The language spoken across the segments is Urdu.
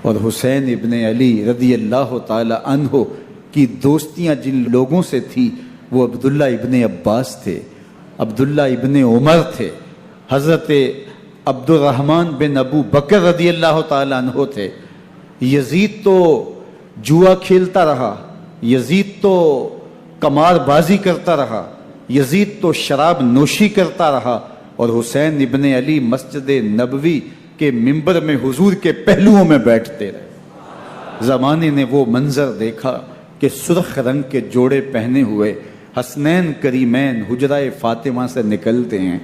اور حسین ابن علی رضی اللہ تعالی عنہ کی دوستیاں جن لوگوں سے تھی وہ عبداللہ ابن عباس تھے، عبداللہ ابن عمر تھے، حضرت عبد الرحمن بن ابو بکر رضی اللہ تعالی عنہ تھے۔ یزید تو جوا کھیلتا رہا، یزید تو قمار بازی کرتا رہا، یزید تو شراب نوشی کرتا رہا، اور حسین ابن علی مسجد نبوی کے ممبر میں حضور کے پہلوؤں میں بیٹھتے رہے۔ زمانے نے وہ منظر دیکھا کہ سرخ رنگ کے جوڑے پہنے ہوئے حسنین کریمین حجرہ فاطمہ سے نکلتے ہیں،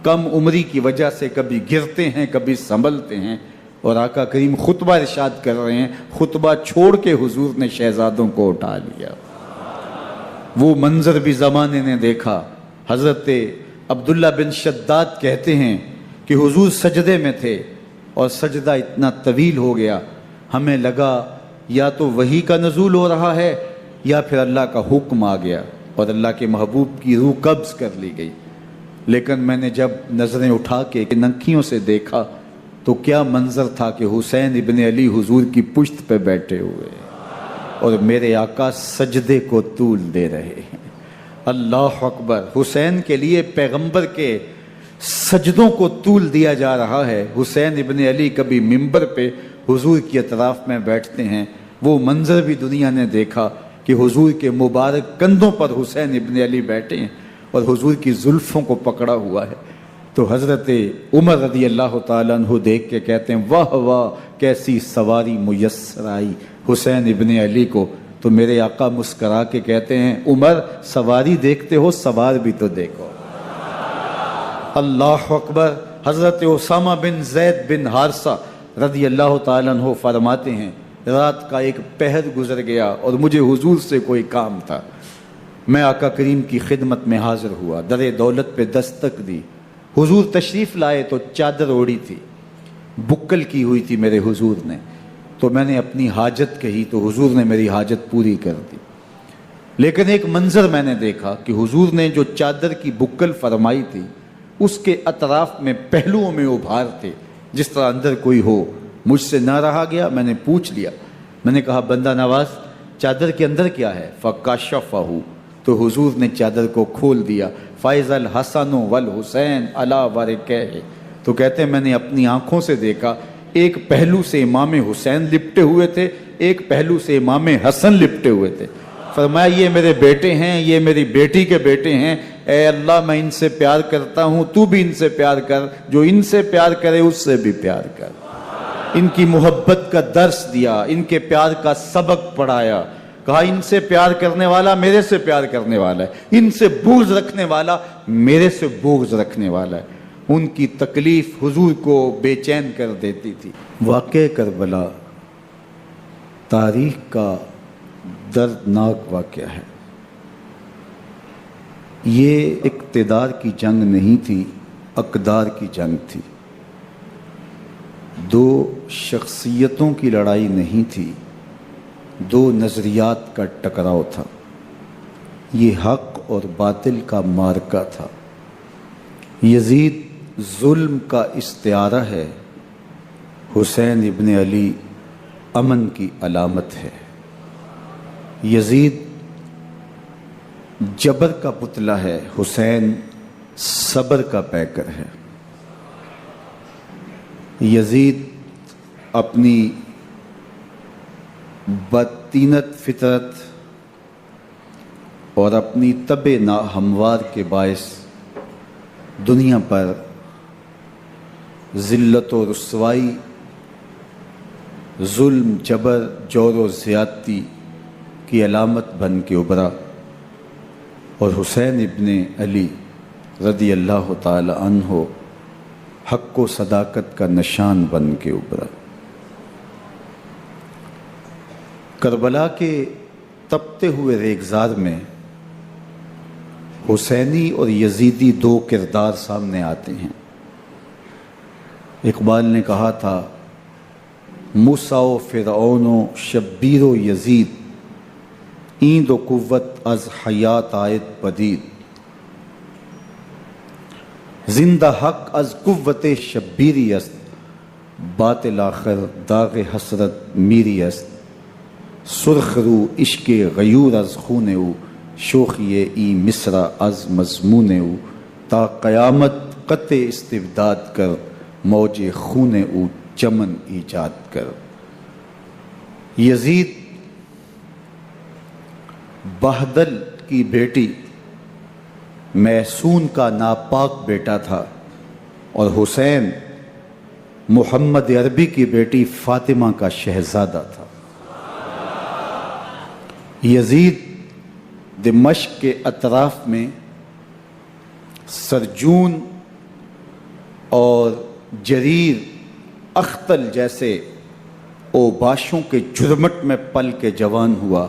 کم عمری کی وجہ سے کبھی گرتے ہیں کبھی سنبھلتے ہیں، اور آقا کریم خطبہ ارشاد کر رہے ہیں، خطبہ چھوڑ کے حضور نے شہزادوں کو اٹھا لیا۔ وہ منظر بھی زمانے نے دیکھا۔ حضرت عبداللہ بن شداد کہتے ہیں کہ حضور سجدے میں تھے اور سجدہ اتنا طویل ہو گیا، ہمیں لگا یا تو وحی کا نزول ہو رہا ہے یا پھر اللہ کا حکم آ گیا اور اللہ کے محبوب کی روح قبض کر لی گئی۔ لیکن میں نے جب نظریں اٹھا کے ننکیوں سے دیکھا تو کیا منظر تھا کہ حسین ابن علی حضور کی پشت پہ بیٹھے ہوئے اور میرے آقا سجدے کو طول دے رہے ہیں۔ اللہ اکبر! حسین کے لیے پیغمبر کے سجدوں کو طول دیا جا رہا ہے۔ حسین ابن علی کبھی ممبر پہ حضور کی اطراف میں بیٹھتے ہیں، وہ منظر بھی دنیا نے دیکھا کہ حضور کے مبارک کندھوں پر حسین ابن علی بیٹھے ہیں اور حضور کی زلفوں کو پکڑا ہوا ہے۔ تو حضرت عمر رضی اللہ تعالیٰ عنہ دیکھ کے کہتے ہیں واہ واہ کیسی سواری میسر آئی حسین ابن علی کو۔ تو میرے آقا مسکرا کے کہتے ہیں عمر سواری دیکھتے ہو سوار بھی تو دیکھو۔ اللہ اکبر! حضرت اسامہ بن زید بن حارثہ رضی اللہ تعالیٰ عنہ فرماتے ہیں رات کا ایک پہر گزر گیا اور مجھے حضور سے کوئی کام تھا، میں آقا کریم کی خدمت میں حاضر ہوا، در دولت پہ دستک دی، حضور تشریف لائے تو چادر اوڑی تھی، بکل کی ہوئی تھی میرے حضور نے، تو میں نے اپنی حاجت کہی تو حضور نے میری حاجت پوری کر دی۔ لیکن ایک منظر میں نے دیکھا کہ حضور نے جو چادر کی بکل فرمائی تھی اس کے اطراف میں پہلوؤں میں ابھار تھے جس طرح اندر کوئی ہو۔ مجھ سے نہ رہا گیا، میں نے پوچھ لیا، میں نے کہا بندہ نواز چادر کے اندر کیا ہے؟ فَكَشَفَهُ، تو حضور نے چادر کو کھول دیا۔ فَإِذَا الْحَسَنُ وَالْحُسَيْنُ عَلَىٰ وَرِكَيْهِ، تو کہتے ہیں میں نے اپنی آنکھوں سے دیکھا ایک پہلو سے امام حسین لپٹے ہوئے تھے، ایک پہلو سے امام حسن لپٹے ہوئے تھے۔ فرمایا یہ میرے بیٹے ہیں، یہ میری بیٹی کے بیٹے ہیں، اے اللہ میں ان سے پیار کرتا ہوں، تو بھی ان سے پیار کر، جو ان سے پیار کرے اس سے بھی پیار کر۔ ان کی محبت کا درس دیا، ان کے پیار کا سبق پڑھایا، کہا ان سے پیار کرنے والا میرے سے پیار کرنے والا ہے، ان سے بغض رکھنے والا میرے سے بغض رکھنے والا ہے۔ ان کی تکلیف حضور کو بے چین کر دیتی تھی۔ واقعہ کربلا تاریخ کا دردناک واقعہ ہے۔ یہ اقتدار کی جنگ نہیں تھی، اقدار کی جنگ تھی۔ دو شخصیتوں کی لڑائی نہیں تھی، دو نظریات کا ٹکراؤ تھا۔ یہ حق اور باطل کا معرکہ تھا۔ یزید ظلم کا استعارہ ہے، حسین ابن علی امن کی علامت ہے۔ یزید جبر کا پتلا ہے، حسین صبر کا پیکر ہے۔ یزید اپنی بدطینت فطرت اور اپنی طبع ناہموار کے باعث دنیا پر ذلت و رسوائی، ظلم، جبر، جور و زیادتی کی علامت بن کے ابھرا، اور حسین ابن علی رضی اللہ تعالی عنہ حق و صداقت کا نشان بن کے ابھرا۔ کربلا کے تپتے ہوئے ریگزار میں حسینی اور یزیدی دو کردار سامنے آتے ہیں۔ اقبال نے کہا تھا موسیٰ و فرعون و شبیر و یزید، ایند و قوت از حیات آید پدید، زندہ حق از قوت شبیری است، باطل آخر داغ حسرت میری است، سرخ رو عشق غیور از خون او، شوخی ای مصرع از مضمون او، تا قیامت قطع استبداد کر، موج خون او چمن ایجاد کر۔ یزید بہدل کی بیٹی محسون کا ناپاک بیٹا تھا، اور حسین محمد عربی کی بیٹی فاطمہ کا شہزادہ تھا۔ یزید دمشق کے اطراف میں سرجون اور جریر اختل جیسے اوباشوں کے جھرمٹ میں پل کے جوان ہوا۔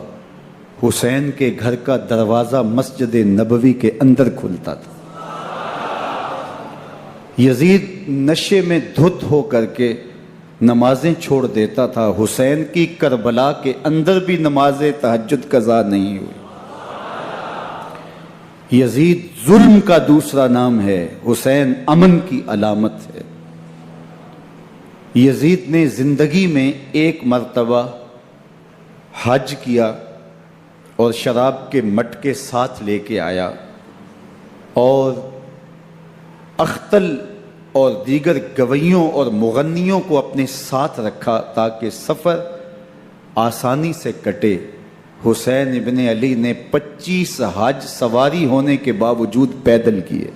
حسین کے گھر کا دروازہ مسجد نبوی کے اندر کھلتا تھا۔ یزید نشے میں دھت ہو کر کے نمازیں چھوڑ دیتا تھا۔ حسین کی کربلا کے اندر بھی نماز تہجد قضا نہیں ہوئی۔ یزید ظلم کا دوسرا نام ہے، حسین امن کی علامت ہے۔ یزید نے زندگی میں ایک مرتبہ حج کیا اور شراب کے مٹکے ساتھ لے کے آیا، اور اختل اور دیگر گویوں اور مغنیوں کو اپنے ساتھ رکھا تاکہ سفر آسانی سے کٹے۔ حسین ابن علی نے 25 حج سواری ہونے کے باوجود پیدل کیے۔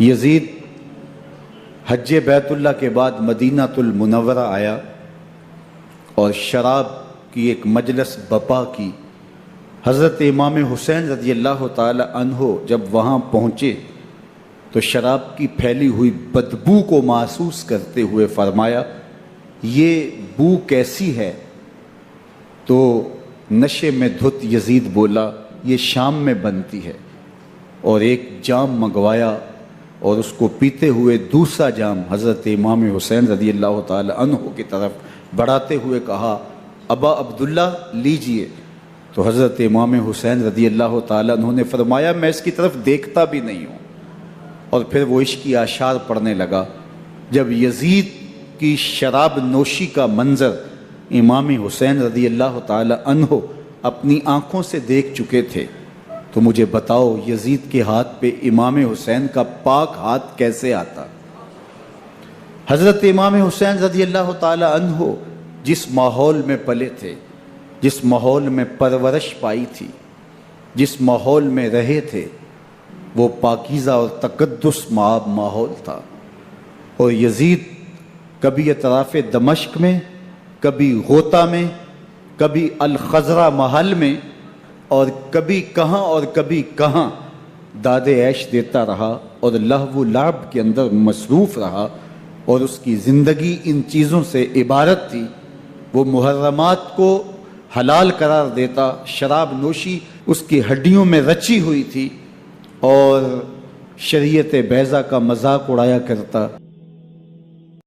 یزید حج بیت اللہ کے بعد مدینہ المنورہ آیا اور شراب کی ایک مجلس بپا کی۔ حضرت امام حسین رضی اللہ تعالی عنہ جب وہاں پہنچے تو شراب کی پھیلی ہوئی بدبو کو محسوس کرتے ہوئے فرمایا، یہ بو کیسی ہے؟ تو نشے میں دھت یزید بولا، یہ شام میں بنتی ہے، اور ایک جام منگوایا اور اس کو پیتے ہوئے دوسرا جام حضرت امام حسین رضی اللہ تعالی عنہ کی طرف بڑھاتے ہوئے کہا، ابا عبداللہ لیجئے۔ تو حضرت امام حسین رضی اللہ تعالی عنہ نے فرمایا، میں اس کی طرف دیکھتا بھی نہیں ہوں، اور پھر وہ عشقی اشعار پڑھنے لگا۔ جب یزید کی شراب نوشی کا منظر امام حسین رضی اللہ تعالی عنہ اپنی آنکھوں سے دیکھ چکے تھے تو مجھے بتاؤ یزید کے ہاتھ پہ امام حسین کا پاک ہاتھ کیسے آتا؟ حضرت امام حسین رضی اللہ تعالی عنہ جس ماحول میں پلے تھے، جس ماحول میں پرورش پائی تھی، جس ماحول میں رہے تھے، وہ پاکیزہ اور تقدس مآب ماحول تھا۔ اور یزید کبھی اطراف دمشق میں، کبھی غوطہ میں، کبھی الخضرہ محل میں، اور کبھی کہاں اور کبھی کہاں داد عیش دیتا رہا اور لہو و لعب کے اندر مصروف رہا، اور اس کی زندگی ان چیزوں سے عبارت تھی۔ وہ محرمات کو حلال قرار دیتا، شراب نوشی اس کی ہڈیوں میں رچی ہوئی تھی، اور شریعت بیضا کا مذاق اڑایا کرتا۔